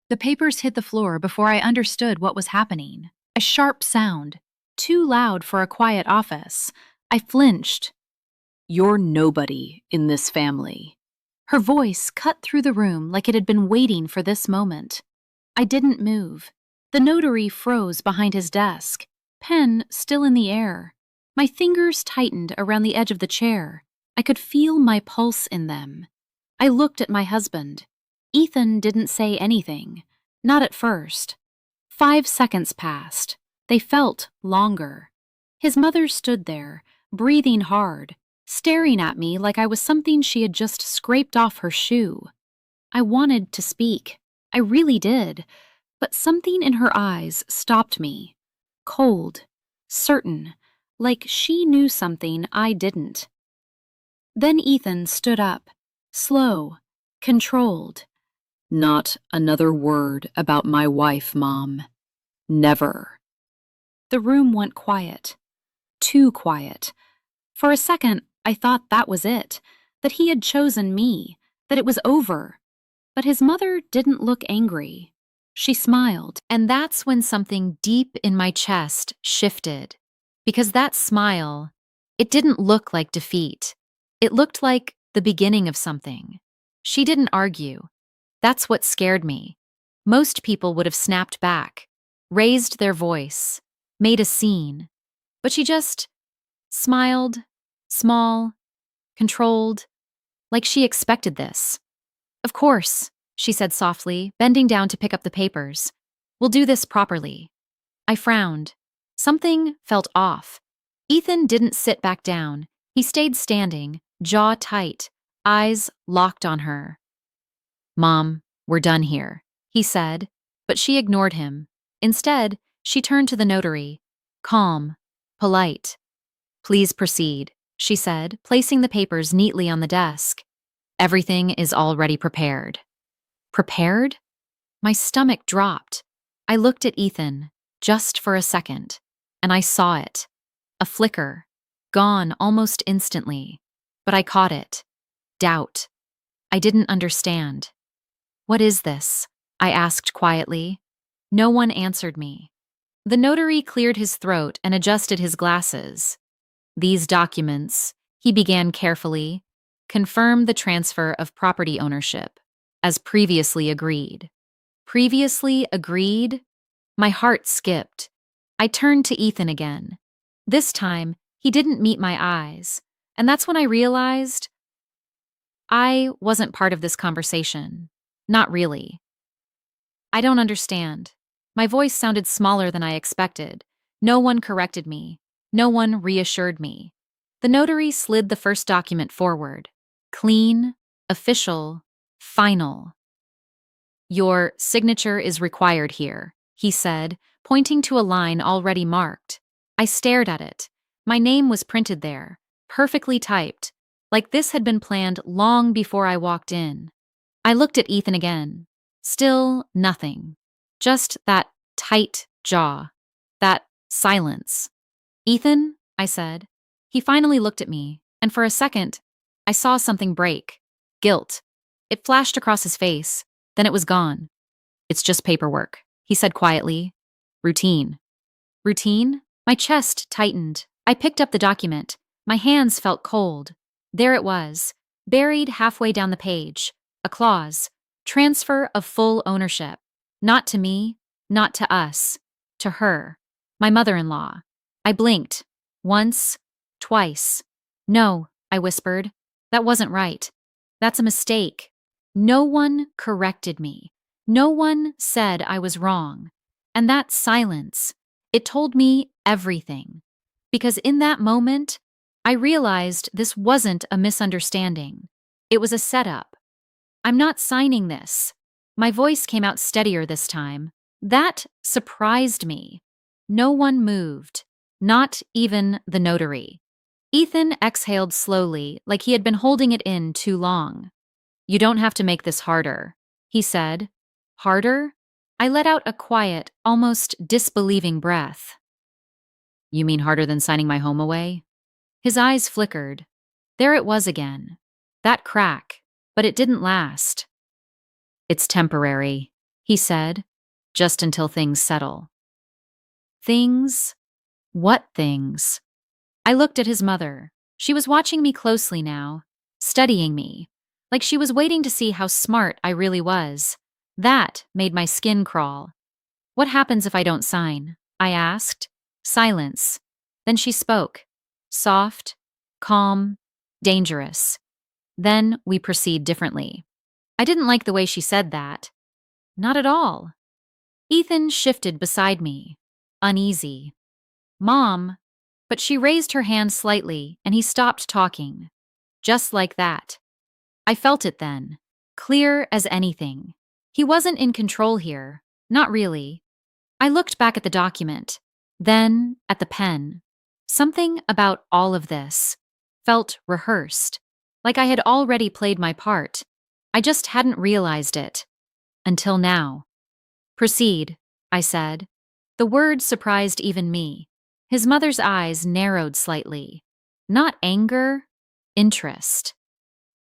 The papers hit the floor before I understood what was happening. A sharp sound, too loud for a quiet office. I flinched. "You're nobody in this family." Her voice cut through the room like it had been waiting for this moment. I didn't move. The notary froze behind his desk, pen still in the air. My fingers tightened around the edge of the chair. I could feel my pulse in them. I looked at my husband. Ethan didn't say anything. Not at first. 5 seconds passed. They felt longer. His mother stood there, breathing hard, staring at me like I was something she had just scraped off her shoe. I wanted to speak. I really did. But something in her eyes stopped me. Cold, certain, like she knew something I didn't. Then Ethan stood up, slow, controlled. "Not another word about my wife, Mom. Never." The room went quiet. Too quiet. For a second, I thought that was it, that he had chosen me, that it was over. But his mother didn't look angry. She smiled, and that's when something deep in my chest shifted. Because that smile, it didn't look like defeat. It looked like the beginning of something. She didn't argue. That's what scared me. Most people would have snapped back, raised their voice, made a scene. But she just smiled, small, controlled, like she expected this. "Of course," she said softly, bending down to pick up the papers. "We'll do this properly." I frowned. Something felt off. Ethan didn't sit back down. He stayed standing, jaw tight, eyes locked on her. "Mom, we're done here," he said, but she ignored him. Instead, she turned to the notary. Calm, polite. "Please proceed," she said, placing the papers neatly on the desk. "Everything is already prepared." Prepared? My stomach dropped. I looked at Ethan, just for a second, and I saw it. A flicker, gone almost instantly. But I caught it. Doubt. I didn't understand. "What is this?" I asked quietly. No one answered me. The notary cleared his throat and adjusted his glasses. "These documents," he began carefully, "confirm the transfer of property ownership, as previously agreed." Previously agreed? My heart skipped. I turned to Ethan again. This time, he didn't meet my eyes, and that's when I realized I wasn't part of this conversation. Not really. "I don't understand." My voice sounded smaller than I expected. No one corrected me. No one reassured me. The notary slid the first document forward. Clean, official, final. "Your signature is required here," he said, pointing to a line already marked. I stared at it. My name was printed there, perfectly typed, like this had been planned long before I walked in. I looked at Ethan again. Still nothing. Just that tight jaw. That silence. "Ethan," I said. He finally looked at me, and for a second, I saw something break. Guilt. It flashed across his face, then it was gone. "It's just paperwork," he said quietly. "Routine." Routine? My chest tightened. I picked up the document. My hands felt cold. There it was, buried halfway down the page. A clause. Transfer of full ownership. Not to me, not to us. To her. My mother-in-law. I blinked. Once. Twice. "No," I whispered. "That wasn't right. That's a mistake." No one corrected me. No one said I was wrong. And that silence, it told me everything. Because in that moment, I realized this wasn't a misunderstanding. It was a setup. "I'm not signing this." My voice came out steadier this time. That surprised me. No one moved. Not even the notary. Ethan exhaled slowly, like he had been holding it in too long. "You don't have to make this harder," he said. Harder? I let out a quiet, almost disbelieving breath. "You mean harder than signing my home away?" His eyes flickered. There it was again. That crack. But it didn't last. "It's temporary," he said, just until things settle. Things? What things? I looked at his mother. She was watching me closely now, studying me, like she was waiting to see how smart I really was. That made my skin crawl. What happens if I don't sign? I asked. Silence. Then she spoke. Soft, calm, dangerous. Then we proceed differently. I didn't like the way she said that. Not at all. Ethan shifted beside me, uneasy. Mom, but she raised her hand slightly and he stopped talking. Just like that. I felt it then, clear as anything. He wasn't in control here, not really. I looked back at the document, then at the pen. Something about all of this felt rehearsed, like I had already played my part. I just hadn't realized it. Until now. Proceed, I said. The word surprised even me. His mother's eyes narrowed slightly. Not anger, interest.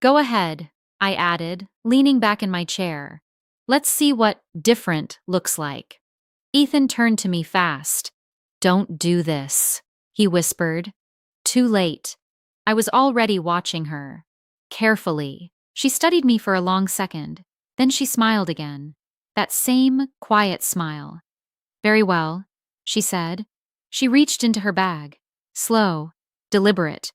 Go ahead, I added, leaning back in my chair. Let's see what different looks like. Ethan turned to me fast. Don't do this, he whispered. Too late. I was already watching her. Carefully. She studied me for a long second. Then she smiled again. That same quiet smile. Very well, she said. She reached into her bag. Slow, deliberate.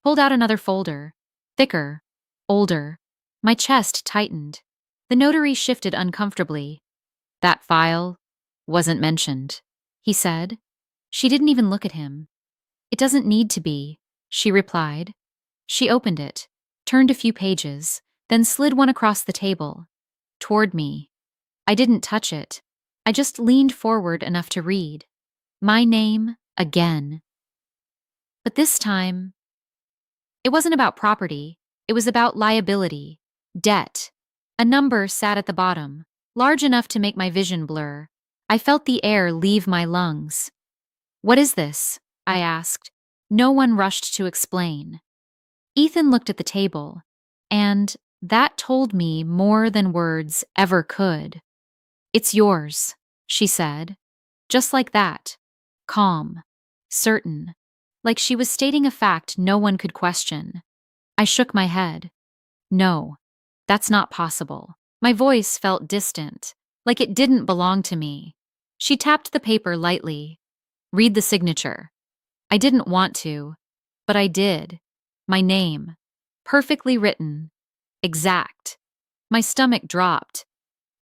Pulled out another folder. Thicker, older. My chest tightened. The notary shifted uncomfortably. That file wasn't mentioned, he said. She didn't even look at him. It doesn't need to be, she replied. She opened it, turned a few pages, then slid one across the table. Toward me. I didn't touch it. I just leaned forward enough to read. My name again. But this time, it wasn't about property. It was about liability, debt. A number sat at the bottom, large enough to make my vision blur. I felt the air leave my lungs. What is this? I asked. No one rushed to explain. Ethan looked at the table, and that told me more than words ever could. It's yours, she said. Just like that. Calm. Certain. Like she was stating a fact no one could question. I shook my head. No, that's not possible. My voice felt distant, like it didn't belong to me. She tapped the paper lightly. Read the signature. I didn't want to, but I did. My name. Perfectly written. Exact. My stomach dropped.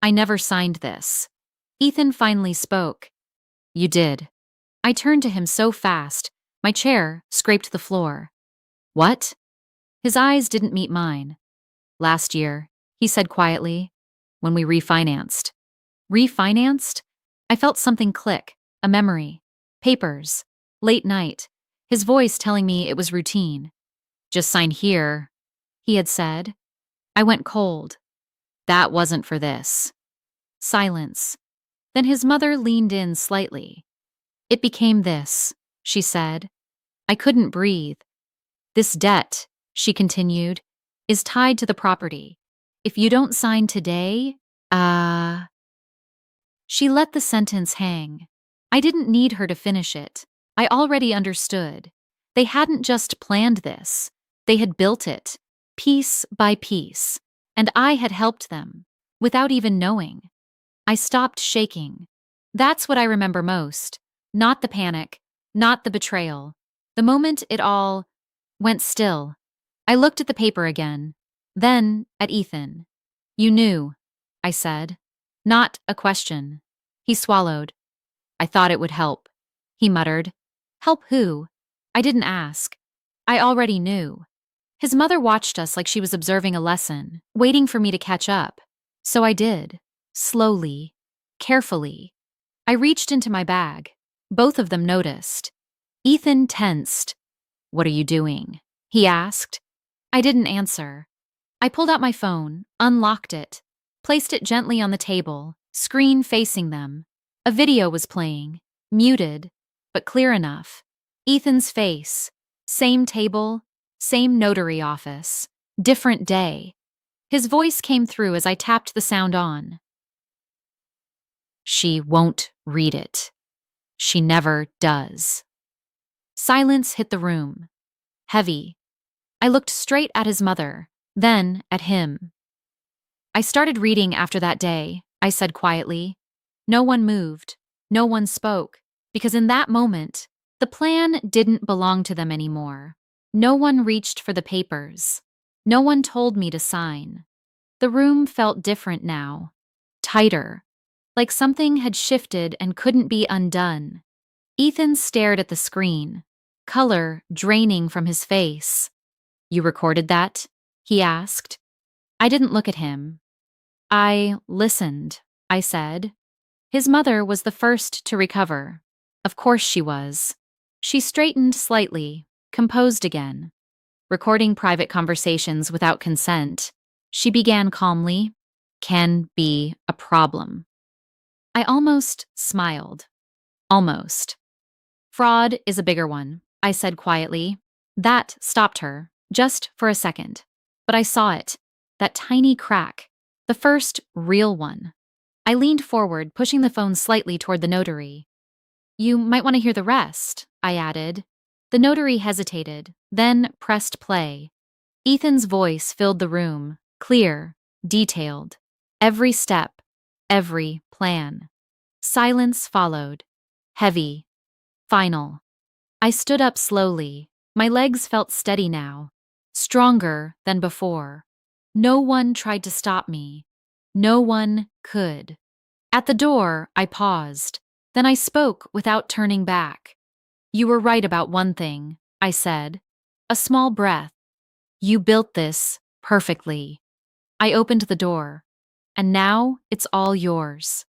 I never signed this. Ethan finally spoke. You did. I turned to him so fast, my chair scraped the floor. What? His eyes didn't meet mine. Last year, he said quietly, when we refinanced. Refinanced? I felt something click, a memory. Papers. Late night. His voice telling me it was routine. Just sign here, he had said. I went cold. That wasn't for this. Silence. Then his mother leaned in slightly. It became this, she said. I couldn't breathe. This debt, she continued, is tied to the property. If you don't sign today, She let the sentence hang. I didn't need her to finish it. I already understood. They hadn't just planned this. They had built it, piece by piece, and I had helped them, without even knowing. I stopped shaking. That's what I remember most. Not the panic, not the betrayal. The moment it all went still. I looked at the paper again, then at Ethan. You knew, I said. Not a question. He swallowed. I thought it would help, he muttered. Help who? I didn't ask. I already knew. His mother watched us like she was observing a lesson, waiting for me to catch up. So I did. Slowly, carefully. I reached into my bag. Both of them noticed. Ethan tensed. What are you doing? He asked. I didn't answer. I pulled out my phone, unlocked it, placed it gently on the table, screen facing them. A video was playing, muted, but clear enough. Ethan's face. Same table, same notary office, different day. His voice came through as I tapped the sound on. She won't read it. She never does. Silence hit the room. Heavy. I looked straight at his mother, then at him. I started reading after that day, I said quietly. No one moved. No one spoke. Because in that moment, the plan didn't belong to them anymore. No one reached for the papers. No one told me to sign. The room felt different now. Tighter. Like something had shifted and couldn't be undone. Ethan stared at the screen, color draining from his face. You recorded that? He asked. I didn't look at him. I listened, I said. His mother was the first to recover. Of course she was. She straightened slightly, composed again. Recording private conversations without consent, she began calmly, can be a problem. I almost smiled. Almost. Fraud is a bigger one, I said quietly. That stopped her, just for a second. But I saw it, that tiny crack, the first real one. I leaned forward, pushing the phone slightly toward the notary. You might want to hear the rest, I added. The notary hesitated, then pressed play. Ethan's voice filled the room, clear, detailed. Every step, every plan. Silence followed. Heavy. Final. I stood up slowly. My legs felt steady now. Stronger than before. No one tried to stop me. No one could. At the door, I paused. Then I spoke without turning back. You were right about one thing, I said. A small breath. You built this perfectly. I opened the door. And now it's all yours.